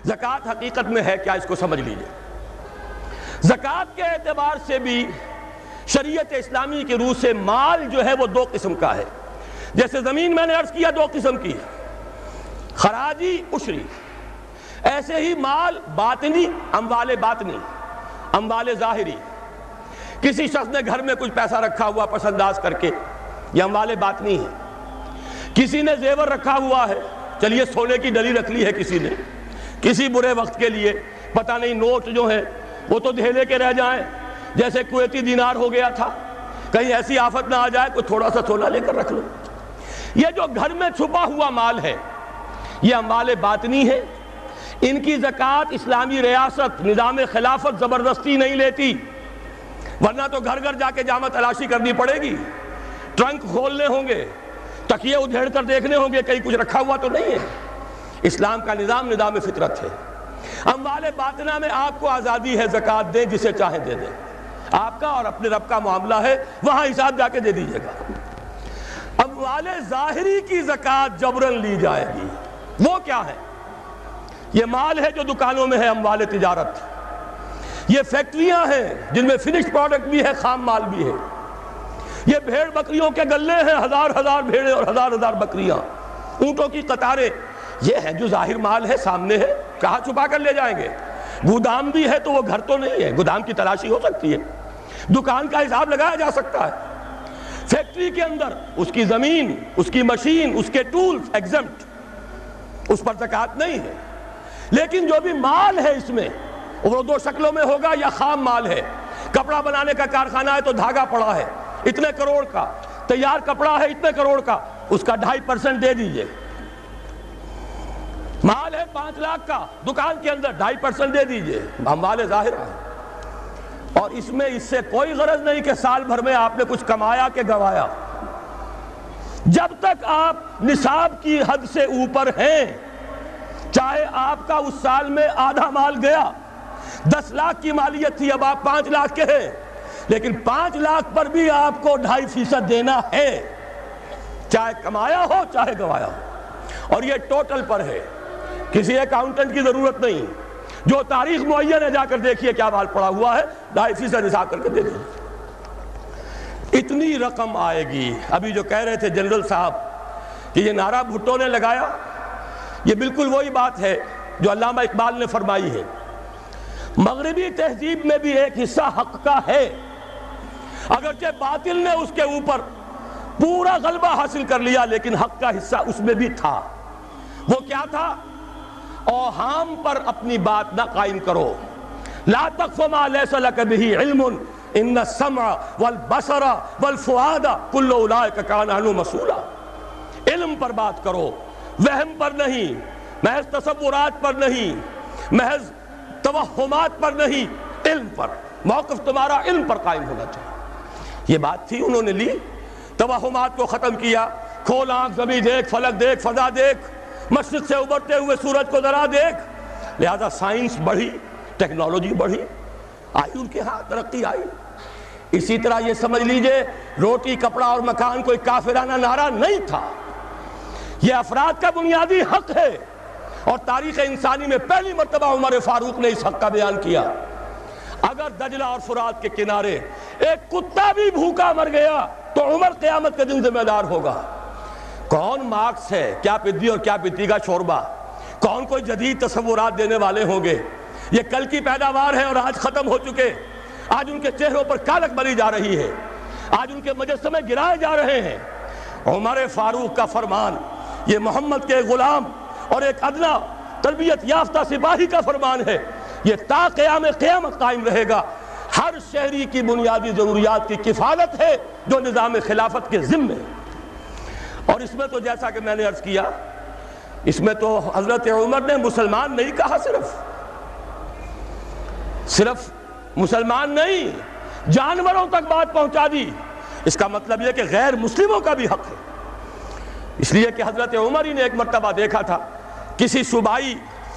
زکوٰۃ حقیقت میں ہے کیا، اس کو سمجھ لیجئے۔ زکوٰۃ کے اعتبار سے بھی شریعت اسلامی کی روح سے مال جو ہے وہ دو قسم کا ہے۔ جیسے زمین میں نے عرض کیا دو قسم کی ہے، خراجی عشری، ایسے ہی مال باطنی، اموال باطنی، اموال ظاہری۔ کسی شخص نے گھر میں کچھ پیسہ رکھا ہوا پس انداز کر کے، یہ اموال باطنی ہے۔ کسی نے زیور رکھا ہوا ہے، چلیے سونے کی ڈلی رکھ لی ہے کسی نے، کسی برے وقت کے لیے، پتہ نہیں نوٹ جو ہیں وہ تو دھیلے کے رہ جائیں، جیسے کویتی دینار ہو گیا تھا، کہیں ایسی آفت نہ آ جائے کوئی تھوڑا سا سونا لے کر رکھ لو۔ یہ جو گھر میں چھپا ہوا مال ہے یہ اموال باطنی ہے، ان کی زکوٰۃ اسلامی ریاست نظام خلافت زبردستی نہیں لیتی، ورنہ تو گھر گھر جا کے جامع تلاشی کرنی پڑے گی، ٹرنک کھولنے ہوں گے، تکیے ادھیڑ کر دیکھنے ہوں گے کہیں کچھ رکھا ہوا تو نہیں ہے۔ اسلام کا نظام فطرت ہے۔ اموال باطنہ میں آپ کو آزادی ہے، زکوٰۃ دیں جسے چاہیں دے دیں، آپ کا اور اپنے رب کا معاملہ ہے، وہاں حساب جا کے دے دیجئے گا۔ اموال ظاہری کی زکوٰۃ جبراً لی جائے گی۔ وہ کیا ہے؟ یہ مال ہے جو دکانوں میں ہے، اموال تجارت۔ یہ فیکٹریاں ہیں جن میں فنشڈ پروڈکٹ بھی ہے، خام مال بھی ہے۔ یہ بھیڑ بکریوں کے گلے ہیں، ہزار ہزار بھیڑیں اور ہزار ہزار بکریاں، اونٹوں کی قطاریں، یہ ہے جو ظاہر مال ہے، سامنے ہے، کہاں چھپا کر لے جائیں گے؟ گودام بھی ہے تو وہ گھر تو نہیں ہے، گودام کی تلاشی ہو سکتی ہے، دکان کا حساب لگایا جا سکتا ہے۔ فیکٹری کے اندر اس کی زمین، اس کی مشین، اس کے ٹولز ایگزمپٹ، اس پر زکوٰۃ نہیں ہے۔ لیکن جو بھی مال ہے اس میں وہ دو شکلوں میں ہوگا، یا خام مال ہے، کپڑا بنانے کا کارخانہ ہے تو دھاگا پڑا ہے اتنے کروڑ کا، تیار کپڑا ہے اتنے کروڑ کا، اس کا 2.5% دے دیجئے۔ مال ہے 5 لاکھ کا دکان کے اندر، 2.5% دے دیجئے، اموال ظاہر ہے۔ اور اس میں اس سے کوئی غرض نہیں کہ سال بھر میں آپ نے کچھ کمایا کہ گوایا۔ جب تک آپ نصاب کی حد سے اوپر ہیں، چاہے آپ کا اس سال میں آدھا مال گیا، 10 لاکھ کی مالیت تھی، اب آپ 5 لاکھ کے ہیں، لیکن 5 لاکھ پر بھی آپ کو 2.5% دینا ہے، چاہے کمایا ہو چاہے گوایا ہو۔ اور یہ ٹوٹل پر ہے، کسی اکاؤنٹنٹ کی ضرورت نہیں، جو تاریخ معین ہے جا کر دیکھیے کیا مال پڑا ہوا ہے، 2.5% حساب کر کے دے دیجیے۔ اتنی رقم آئے گی۔ ابھی جو کہہ رہے تھے جنرل صاحب کہ یہ نعرہ بھٹو نے لگایا، یہ بالکل وہی بات ہے جو علامہ اقبال نے فرمائی ہے۔ مغربی تہذیب میں بھی ایک حصہ حق کا ہے، اگرچہ باطل نے اس کے اوپر پورا غلبہ حاصل کر لیا، لیکن حق کا حصہ اس میں بھی تھا۔ وہ کیا تھا؟ اوہام پر اپنی بات نہ قائم کرو، لا تقف ما لیس لک بہ علم ان السمع والبصر والفؤاد کل اولئک کان عنہ مسئولا۔ علم پر بات کرو، وہم پر نہیں، محض تصورات پر نہیں، محض توہمات پر نہیں، علم پر۔ موقف تمہارا علم پر قائم ہونا چاہیے۔ یہ بات تھی، انہوں نے لی، توہمات کو ختم کیا، کھول آنکھ، زمین دیکھ، فلک دیکھ، فضا دیکھ، مشرق سے ابھرتے ہوئے سورج کو ذرا دیکھ۔ لہذا سائنس بڑھی، ٹیکنالوجی بڑھی، آئی ان کے ہاں ترقی آئی۔ اسی طرح یہ سمجھ لیجئے روٹی، کپڑا اور مکان کوئی کافرانہ نعرہ نہیں تھا، یہ افراد کا بنیادی حق ہے، اور تاریخ انسانی میں پہلی مرتبہ عمر فاروق نے اس حق کا بیان کیا۔ اگر دجلہ اور فرات کے کنارے ایک کتا بھی بھوکا مر گیا تو عمر قیامت کے دن ذمہ دار ہوگا۔ کون مارکس ہے، کیا پدی اور کیا پتی کا شوربہ، کون کوئی جدید تصورات دینے والے ہوں گے؟ یہ کل کی پیداوار ہے اور آج ختم ہو چکے، آج ان کے چہروں پر کالک بری جا رہی ہے، آج ان کے مجسمے گرائے جا رہے ہیں۔ عمر فاروق کا فرمان، یہ محمد کے غلام اور ایک ادنا تربیت یافتہ سپاہی کا فرمان ہے، یہ تا قیام قیامت قائم رہے گا۔ ہر شہری کی بنیادی ضروریات کی کفالت ہے جو نظام خلافت کے ذمے ہے۔ اور اس میں تو جیسا کہ میں نے عرض کیا، اس میں تو حضرت عمر نے مسلمان نہیں کہا، صرف مسلمان نہیں، جانوروں تک بات پہنچا دی۔ اس کا مطلب یہ کہ غیر مسلموں کا بھی حق ہے۔ اس لیے کہ حضرت عمر ہی نے ایک مرتبہ دیکھا تھا، کسی صوبائی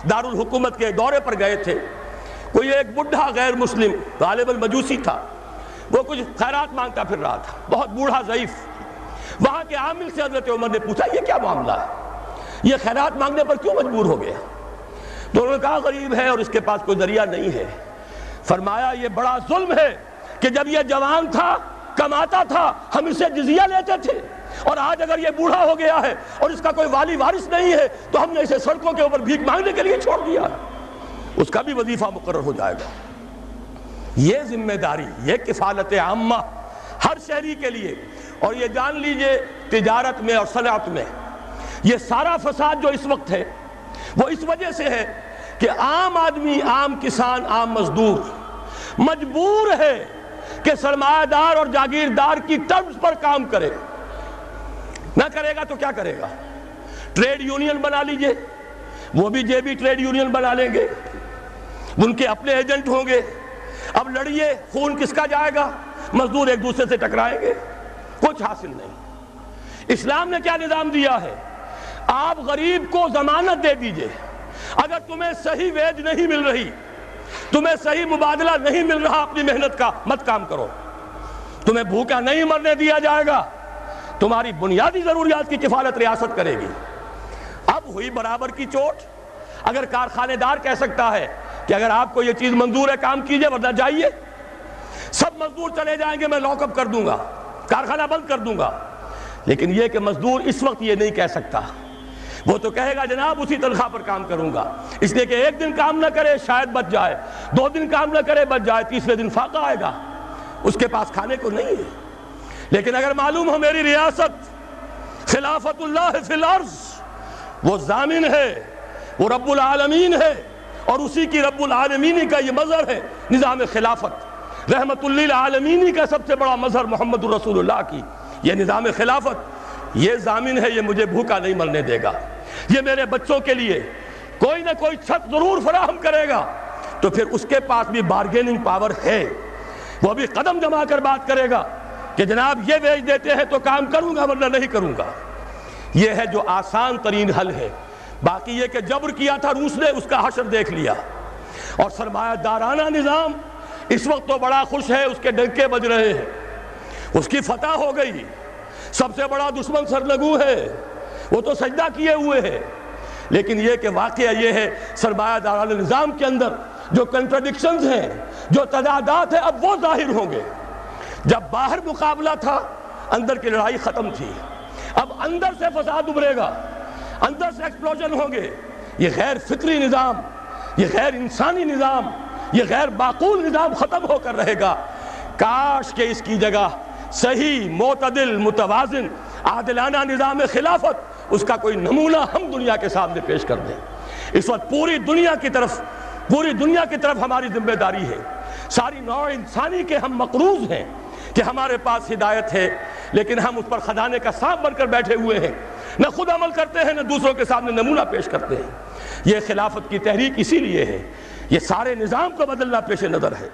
دارالحکومت کے دورے پر گئے تھے، کوئی ایک بڈھا غیر مسلم غالباً مجوسی تھا، وہ کچھ خیرات مانگتا پھر رہا تھا، بہت بوڑھا ضعیف۔ وہاں کے عامل سے حضرت عمر نے پوچھا یہ کیا معاملہ ہے، یہ خیرات مانگنے پر کیوں مجبور ہو گیا؟ تو انہوں نے کہا غریب ہے اور اس کے پاس کوئی ذریعہ نہیں ہے۔ فرمایا یہ بڑا ظلم ہے کہ جب یہ جوان تھا، کماتا تھا، ہم اسے جزیہ لیتے تھے، اور آج اگر یہ بوڑھا ہو گیا ہے اور اس کا کوئی والی وارث نہیں ہے تو ہم نے اسے سڑکوں کے اوپر بھیک مانگنے کے لیے چھوڑ دیا، اس کا بھی وظیفہ مقرر ہو جائے گا۔ یہ ذمہ داری، یہ کفالت عامہ ہر شہری کے لیے۔ اور یہ جان لیجئے تجارت میں اور صنعت میں یہ سارا فساد جو اس وقت ہے وہ اس وجہ سے ہے کہ عام آدمی، عام کسان، عام مزدور مجبور ہے کہ سرمایہ دار اور جاگیردار کی ٹرمز پر کام کرے۔ نہ کرے گا تو کیا کرے گا؟ ٹریڈ یونین بنا لیجئے، وہ بھی جیبی ٹریڈ یونین بنا لیں گے، ان کے اپنے ایجنٹ ہوں گے۔ اب لڑیے، خون کس کا جائے گا؟ مزدور ایک دوسرے سے ٹکرائیں گے، کچھ حاصل نہیں۔ اسلام نے کیا نظام دیا ہے؟ آپ غریب کو ضمانت دے دیجئے، اگر تمہیں صحیح ویج نہیں مل رہی، تمہیں صحیح مبادلہ نہیں مل رہا اپنی محنت کا، مت کام کرو، تمہیں بھوکا نہیں مرنے دیا جائے گا، تمہاری بنیادی ضروریات کی کفالت ریاست کرے گی۔ اب ہوئی برابر کی چوٹ۔ اگر کارخانے دار کہہ سکتا ہے کہ اگر آپ کو یہ چیز منظور ہے کام کیجئے ورنہ جائیے، سب مزدور چلے جائیں گے، میں لاک اپ کر دوں گا، کارخانہ بند کر دوں گا، لیکن یہ کہ مزدور اس وقت یہ نہیں کہہ سکتا، وہ تو کہے گا جناب اسی تنخواہ پر کام کروں گا، اس لیے کہ ایک دن کام نہ کرے شاید بچ جائے، 2 دن کام نہ کرے بچ جائے، تیسرے دن فاقہ آئے گا، اس کے پاس کھانے کو نہیں ہے۔ لیکن اگر معلوم ہو میری ریاست خلافت اللہ فی الارض، وہ ضامن ہے، وہ رب العالمین ہے، اور اسی کی رب العالمینی کا یہ مظہر ہے نظام خلافت، رحمت للعالمینی کا سب سے بڑا مظہر محمد رسول اللہ کی یہ نظام خلافت، یہ ضامن ہے، یہ مجھے بھوکا نہیں مرنے دے گا، یہ میرے بچوں کے لیے کوئی نہ کوئی چھت ضرور فراہم کرے گا، تو پھر اس کے پاس بھی بارگیننگ پاور ہے، وہ بھی قدم جما کر بات کرے گا کہ جناب یہ ویج دیتے ہیں تو کام کروں گا ورنہ نہیں کروں گا۔ یہ ہے جو آسان ترین حل ہے۔ باقی یہ کہ جبر کیا تھا روس نے، اس کا حشر دیکھ لیا، اور سرمایہ دارانہ نظام اس وقت تو بڑا خوش ہے، اس کے ڈنکے بج رہے ہیں، اس کی فتح ہو گئی، سب سے بڑا دشمن سرنگوں ہے، وہ تو سجدہ کیے ہوئے ہے۔ لیکن یہ کہ واقعہ یہ ہے سرمایہ دارانہ نظام کے اندر جو کنٹرڈکشنز ہیں، جو تضادات ہیں، اب وہ ظاہر ہوں گے۔ جب باہر مقابلہ تھا، اندر کی لڑائی ختم تھی، اب اندر سے فساد ابھرے گا، اندر سے ایکسپلوژن ہوں گے۔ یہ غیر فطری نظام، یہ غیر انسانی نظام، یہ غیر معقول نظام ختم ہو کر رہے گا۔ کاش کہ اس کی جگہ صحیح، معتدل، متوازن، عادلانہ نظام خلافت، اس کا کوئی نمونہ ہم دنیا کے سامنے پیش کر دیں۔ اس وقت پوری دنیا کی طرف ہماری ذمہ داری ہے، ساری نوع انسانی کے ہم مقروض ہیں کہ ہمارے پاس ہدایت ہے، لیکن ہم اس پر خزانے کا سانپ بن کر بیٹھے ہوئے ہیں، نہ خود عمل کرتے ہیں نہ دوسروں کے سامنے نمونہ پیش کرتے ہیں۔ یہ خلافت کی تحریک اسی لیے ہے، یہ سارے نظام کو بدلنا پیش نظر ہے۔